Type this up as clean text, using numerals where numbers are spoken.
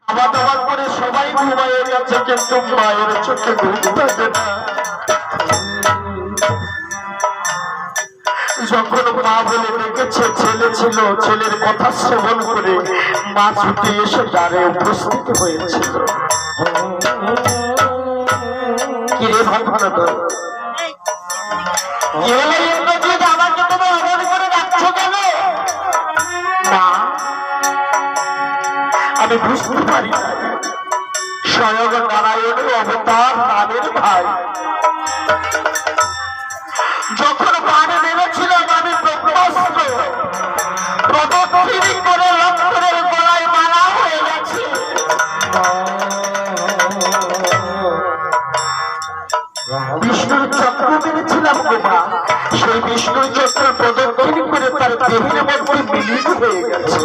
খাওয়া দাওয়া করে সবাই ঘুমায় গেছে, কিন্তু মায়ের চোখে ঘুম থাকে না। যখন মা বলে ডেকেছে, ছেলে ছিল, ছেলের কথা শ্রবণ করে মা ছুটে এসে দ্বারে উপস্থিত হয়েছিল। কিরে ভাবনা তো কি হলো? আমাকে তুমি অমন করে রাখছো কেন? না, আমি বুঝতে পারি না, স্বয়ং নারায়ণের অবতার নামের ভাই। যখন বাড়ি নেমেছিলাম আমি ব্রহ্মাস্ত্র প্রদক্ষিণ করে লক্ষ্মণের গলায় মালা হয়ে গেছে। বিষ্ণুর চক্র মেরেছিলাম গোমা, সেই বিষ্ণুর চক্র প্রদক্ষিণ করে তার দেহের মধ্যে মিলিত হয়ে গেছে।